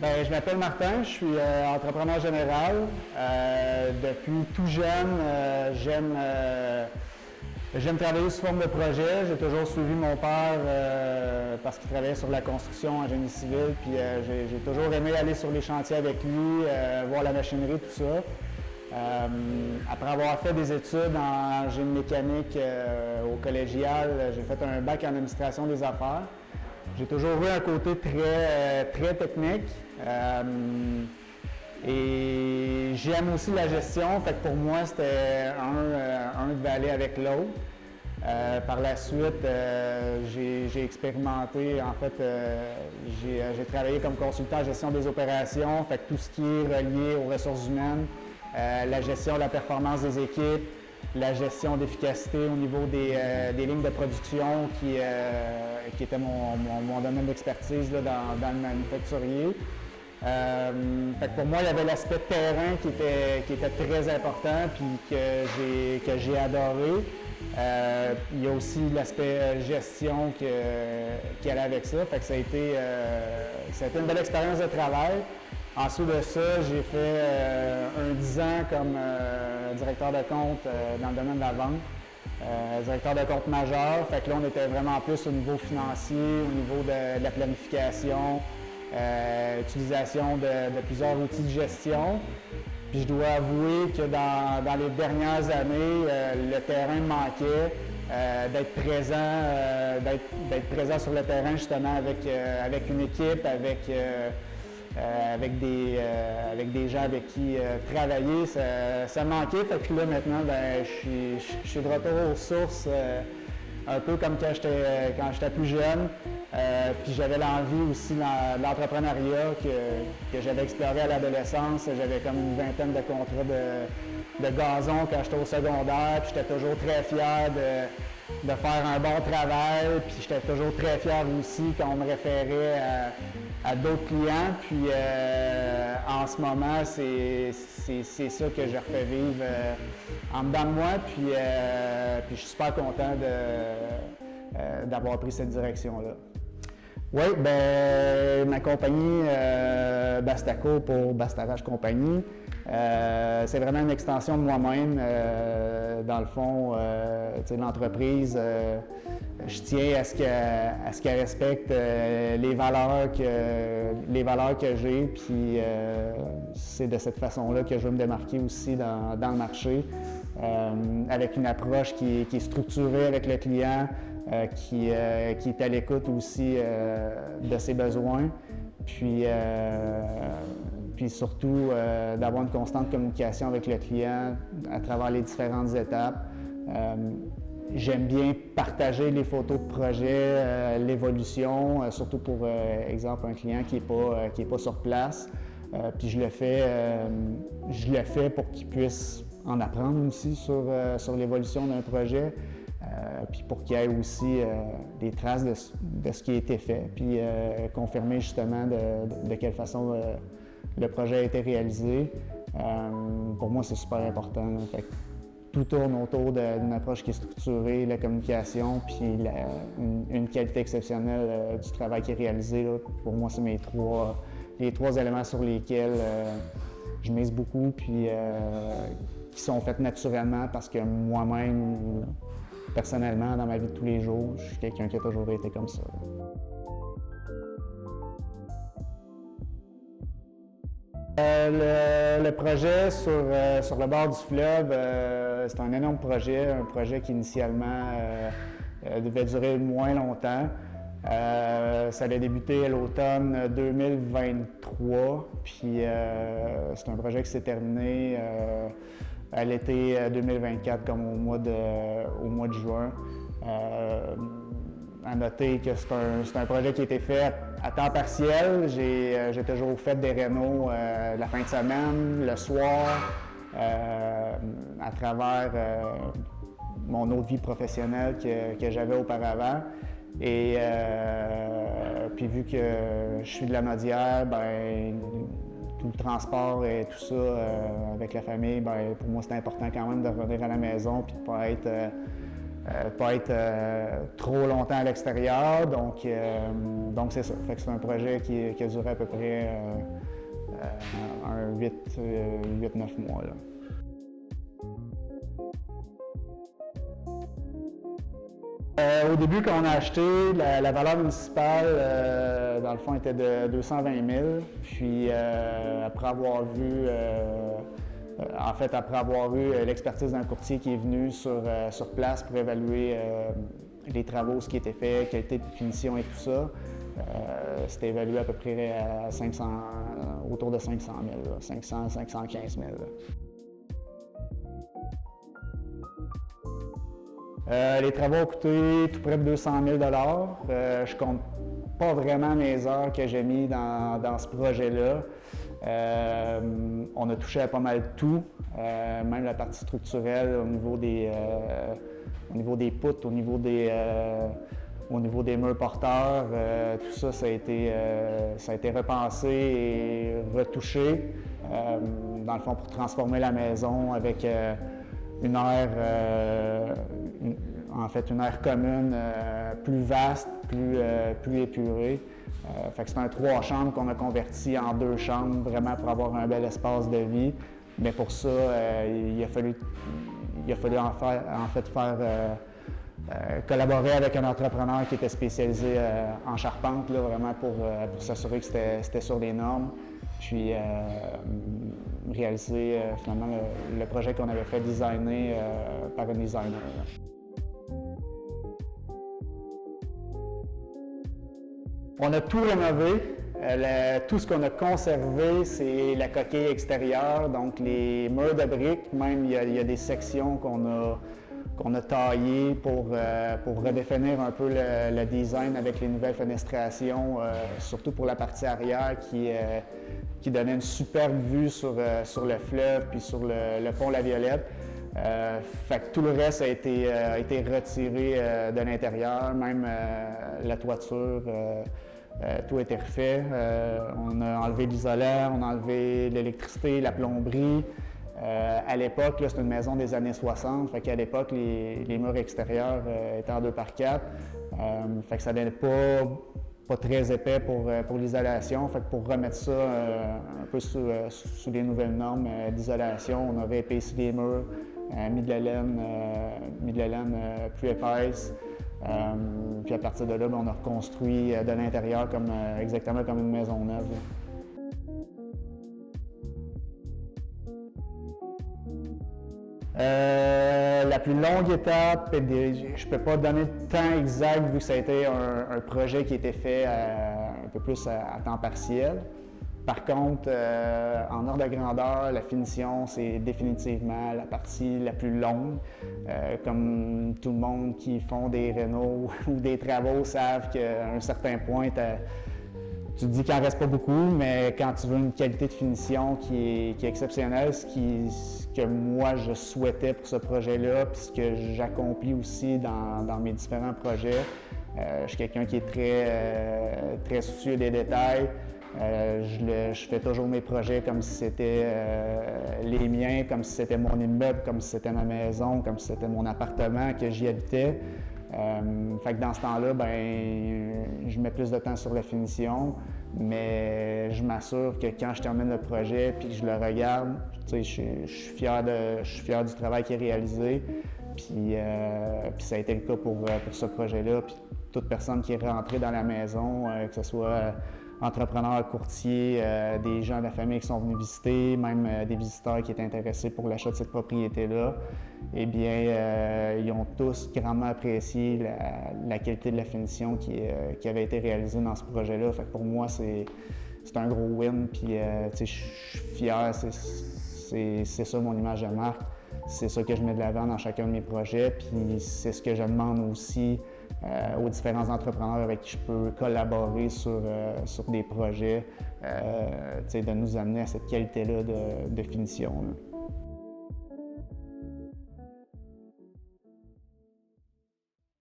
Je m'appelle Martin, je suis entrepreneur général. Depuis tout jeune, j'aime travailler sous forme de projet. J'ai toujours suivi mon père parce qu'il travaillait sur la construction en génie civil. Puis j'ai toujours aimé aller sur les chantiers avec lui, voir la machinerie, tout ça. Après avoir fait des études en génie mécanique au collégial, j'ai fait un bac en administration des affaires. J'ai toujours eu un côté très technique et j'aime aussi la gestion, fait que pour moi c'était un devait aller avec l'autre. Par la suite, j'ai expérimenté, en fait, j'ai travaillé comme consultant en gestion des opérations, fait que tout ce qui est relié aux ressources humaines, la gestion de la performance des équipes, la gestion d'efficacité au niveau des lignes de production qui était mon domaine d'expertise dans le manufacturier. Fait que pour moi, il y avait l'aspect terrain qui était très important puis que j'ai adoré. Il y a aussi l'aspect gestion qui allait avec ça. Fait que ça a été une belle expérience de travail. Ensuite de ça, j'ai fait un 10 ans comme directeur de compte dans le domaine de la vente, directeur de compte majeur. Fait que là, on était vraiment plus au niveau financier, au niveau de la planification, utilisation de plusieurs outils de gestion. Puis je dois avouer que dans les dernières années, le terrain me manquait, d'être présent sur le terrain justement avec une équipe, avec des gens avec qui travailler, ça me manquait. Fait que là, maintenant, je suis de retour aux sources, un peu comme quand j'étais plus jeune. Puis j'avais l'envie aussi de l'entrepreneuriat que j'avais exploré à l'adolescence. J'avais comme une vingtaine de contrats de gazon quand j'étais au secondaire. Puis j'étais toujours très fier de faire un bon travail. Puis j'étais toujours très fier aussi quand on me référait à d'autres clients. Puis en ce moment, c'est ça que je refais vivre en dedans de moi. Puis je suis super content d'avoir pris cette direction-là. Oui, ma compagnie Bastaco pour Bastarage Compagnie, c'est vraiment une extension de moi-même. Dans le fond, l'entreprise, je tiens à ce qu'elle respecte les valeurs que j'ai, puis c'est de cette façon-là que je veux me démarquer aussi dans le marché, avec une approche qui est structurée avec le client, qui est à l'écoute aussi de ses besoins, puis surtout d'avoir une constante communication avec le client à travers les différentes étapes. J'aime bien partager les photos de projet, l'évolution, surtout pour exemple un client qui est pas sur place. Puis je le fais pour qu'il puisse en apprendre aussi sur l'évolution d'un projet. Puis pour qu'il y ait aussi des traces de ce qui a été fait, puis confirmer justement de quelle façon le projet a été réalisé. Pour moi, c'est super important. Fait que tout tourne autour d'une approche qui est structurée, la communication, puis une qualité exceptionnelle du travail qui est réalisé. Là. Pour moi, c'est les trois éléments sur lesquels je mise beaucoup, puis qui sont faits naturellement parce que moi-même, personnellement, dans ma vie de tous les jours, je suis quelqu'un qui a toujours été comme ça. Le projet sur le bord du fleuve, c'est un énorme projet, un projet qui initialement devait durer moins longtemps. Ça a débuté à l'automne 2023, puis c'est un projet qui s'est terminé à l'été 2024, comme au mois de juin. À noter que c'est un projet qui a été fait à temps partiel. J'ai toujours fait des rénaux la fin de semaine, le soir, à travers mon autre vie professionnelle que j'avais auparavant. Et puis vu que je suis de la Naudière, tout le transport et tout ça avec la famille, pour moi c'était important quand même de revenir à la maison puis de pas être pas être trop longtemps à l'extérieur. Donc c'est ça. Fait que c'est un projet qui a duré à peu près un 8-9 mois. Là. Au début, quand on a acheté, la valeur municipale, dans le fond, était de 220 000. Puis, après avoir vu, après avoir eu l'expertise d'un courtier qui est venu sur place pour évaluer les travaux, ce qui était fait, qualité de finition et tout ça, c'était évalué à peu près à 500, autour de 500 000, 500, 515 000. Les travaux ont coûté tout près de 200 000 $. Je compte pas vraiment mes heures que j'ai mis dans ce projet-là. On a touché à pas mal tout, même la partie structurelle au niveau des poutres, au niveau des murs porteurs. Tout ça, ça a été repensé et retouché, dans le fond, pour transformer la maison avec une aire commune plus vaste, plus épurée. Fait que c'est un 3 chambres qu'on a converti en 2 chambres, vraiment pour avoir un bel espace de vie. Mais pour ça, il a fallu faire collaborer avec un entrepreneur qui était spécialisé en charpente, là, vraiment pour s'assurer que c'était sur les normes. Puis réaliser finalement le projet qu'on avait fait designer par un designer. Là. On a tout rénové. Tout ce qu'on a conservé, c'est la coquille extérieure, donc les murs de briques. Même il y a des sections qu'on a taillées pour redéfinir un peu le design avec les nouvelles fenestrations, surtout pour la partie arrière qui donnait une superbe vue sur le fleuve puis sur le pont La Violette. Fait que tout le reste a été retiré de l'intérieur, même la toiture, tout a été refait. On a enlevé l'isolant, on a enlevé l'électricité, la plomberie. À l'époque, c'était une maison des années 60, fait qu'à l'époque, les murs extérieurs étaient en 2x4. Fait que ça donnait pas très épais pour l'isolation. Fait que pour remettre ça un peu sous les nouvelles normes d'isolation, on avait épaissi les murs, mis de la laine plus épaisse. Puis à partir de là, on a reconstruit de l'intérieur exactement comme une maison neuve. La plus longue étape, je ne peux pas donner de temps exact vu que ça a été un projet qui a été fait un peu plus à temps partiel. Par contre, en ordre de grandeur, la finition, c'est définitivement la partie la plus longue. Comme tout le monde qui font des rénaux ou des travaux savent qu'à un certain point, tu te dis qu'il n'en reste pas beaucoup, mais quand tu veux une qualité de finition qui est exceptionnelle, ce que moi je souhaitais pour ce projet-là, puis ce que j'accomplis aussi dans mes différents projets, je suis quelqu'un qui est très soucieux des détails. Je fais toujours mes projets comme si c'était les miens, comme si c'était mon immeuble, comme si c'était ma maison, comme si c'était mon appartement, que j'y habitais. Fait que dans ce temps-là, je mets plus de temps sur la finition, mais je m'assure que quand je termine le projet puis que je le regarde, je suis fier du travail qui est réalisé. Puis ça a été le cas pour ce projet-là. Puis toute personne qui est rentrée dans la maison, que ce soit entrepreneurs, courtiers, des gens de la famille qui sont venus visiter, même des visiteurs qui étaient intéressés pour l'achat de cette propriété-là, eh bien, ils ont tous grandement apprécié la qualité de la finition qui avait été réalisée dans ce projet-là. Fait que pour moi, c'est un gros win, puis je suis fier, c'est ça mon image de marque. C'est ça que je mets de l'avant dans chacun de mes projets, puis c'est ce que je demande aussi aux différents entrepreneurs avec qui je peux collaborer sur des projets, de nous amener à cette qualité-là de finition. Là.